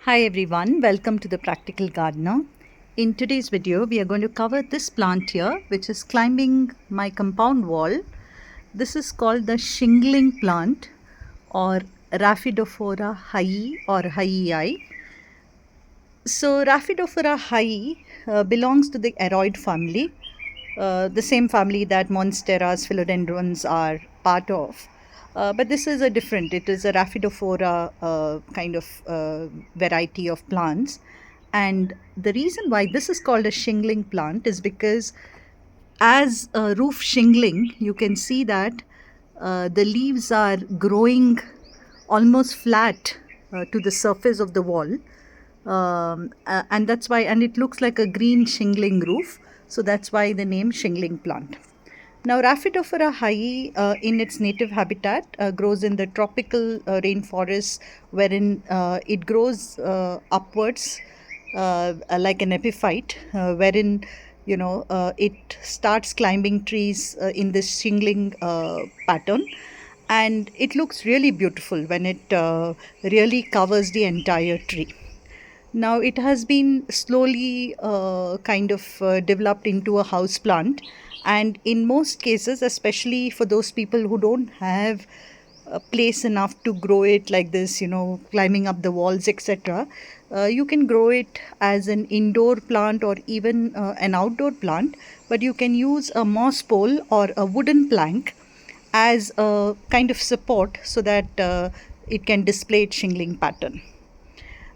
Hi everyone, welcome to the Practical Gardener. In today's video, we are going to cover this plant here, which is climbing my compound wall. This is called the shingling plant or Raphidophora Hayi or Hayi. So Raphidophora Hayi belongs to the aroid family, the same family that monsteras, philodendrons are part of. But this is a different, it is a Raphidophora kind of variety of plants. And the reason why this is called a shingling plant is because as a roof shingling, you can see that the leaves are growing almost flat to the surface of the wall. And that's why, and it looks like a green shingling roof. So that's why the name shingling plant. Now, Raphidophora hayi, in its native habitat, grows in the tropical rainforests, wherein it grows upwards like an epiphyte, wherein it starts climbing trees in this shingling pattern, and it looks really beautiful when it really covers the entire tree. Now it has been slowly kind of developed into a house plant, and in most cases, especially for those people who don't have a place enough to grow it like this, climbing up the walls, etc., you can grow it as an indoor plant or even an outdoor plant, but you can use a moss pole or a wooden plank as a kind of support so that it can display its shingling pattern.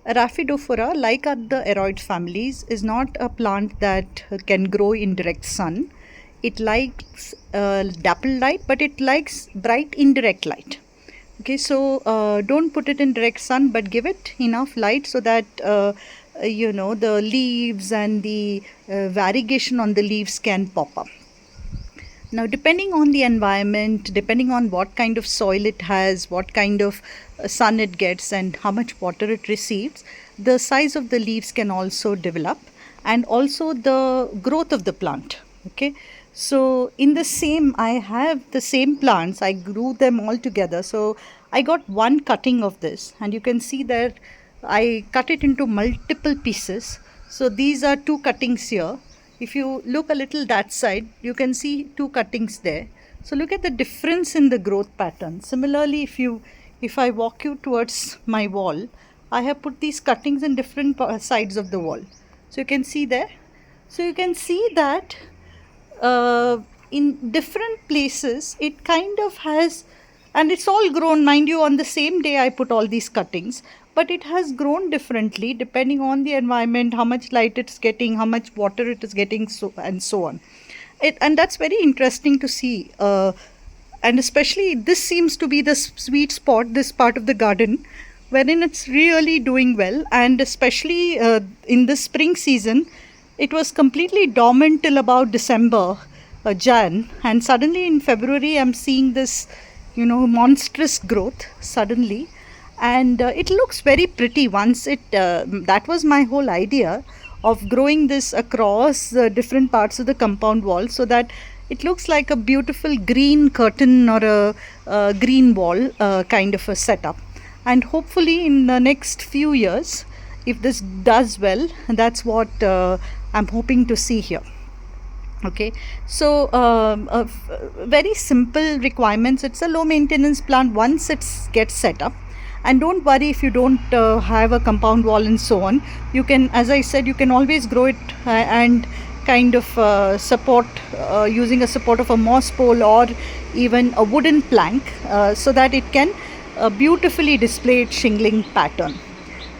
Raphidophora, like other aroid families, is not a plant that can grow in direct sun. It likes dappled light, but it likes bright indirect light. Okay, so don't put it in direct sun, but give it enough light so that the leaves and the variegation on the leaves can pop up. Now, depending on the environment, depending on what kind of soil it has, what kind of sun it gets, and how much water it receives, the size of the leaves can also develop, and also the growth of the plant. Okay, so in the same, I have the same plants, I grew them all together. So I got one cutting of this, and you can see that I cut it into multiple pieces. So these are two cuttings here. If you look a little that side, you can see two cuttings there. So look at the difference in the growth pattern. Similarly, if I walk you towards my wall, I have put these cuttings in different sides of the wall. So you can see there. So you can see that in different places it kind of has, and it's all grown, mind you, on the same day I put all these cuttings, but it has grown differently depending on the environment, how much light it's getting, how much water it is getting, so and so on. And that's very interesting to see, and especially this seems to be the sweet spot, this part of the garden wherein it's really doing well. And especially in the spring season, it was completely dormant till about December, Jan, and suddenly in February I'm seeing this, monstrous growth suddenly, and it looks very pretty. Once it, that was my whole idea of growing this across different parts of the compound wall, so that it looks like a beautiful green curtain or a green wall kind of a setup. And hopefully in the next few years, if this does well, that's what I'm hoping to see here. Okay, so very simple requirements. It's a low maintenance plant once it gets set up, and don't worry if you don't have a compound wall and so on. You can, as I said, you can always grow it and kind of support using a support of a moss pole or even a wooden plank, so that it can beautifully display its shingling pattern.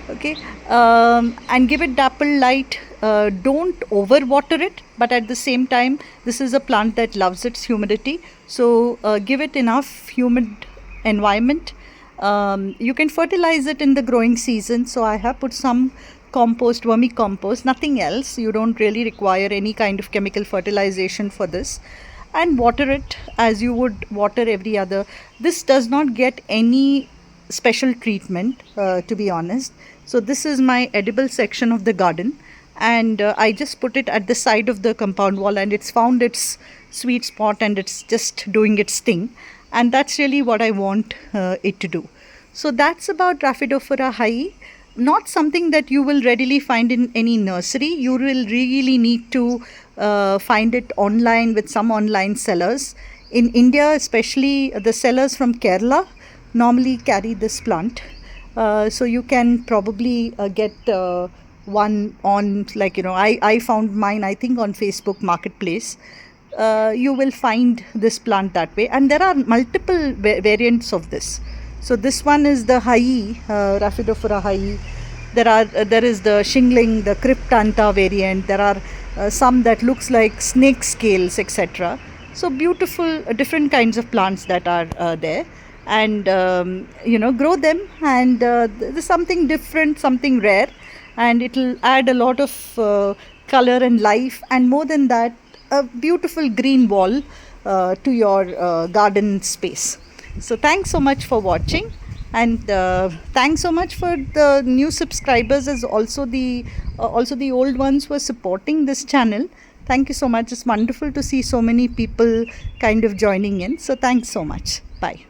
Okay, and give it dappled light. Don't over water it, but at the same time, this is a plant that loves its humidity, so give it enough humid environment. You can fertilize it in the growing season, so I have put some compost, vermicompost, nothing else. You don't really require any kind of chemical fertilization for this, and water it as you would water every other. This does not get any special treatment, to be honest. So this is my edible section of the garden, and I just put it at the side of the compound wall, and it's found its sweet spot and it's just doing its thing, and that's really what I want it to do. So that's about Raphidophora hayi. not something that you will readily find in any nursery. You will really need to find it online with some online sellers. In India, especially the sellers from Kerala normally carry this plant. So you can probably get one on, like, I found mine, I think, on Facebook Marketplace. You will find this plant that way, and there are multiple variants of this. So this one is the Hayi, Raphidophora Hayi. There is the Shingling, the Cryptanta variant. There are some that looks like snake scales, etc. So beautiful, different kinds of plants that are there, and grow them, and there's something different, something rare, and it'll add a lot of color and life, and more than that, a beautiful green wall to your garden space. So thanks so much for watching, and thanks so much for the new subscribers, as also the old ones who are supporting this channel. Thank you so much. It's wonderful to see so many people kind of joining in. So thanks so much. Bye.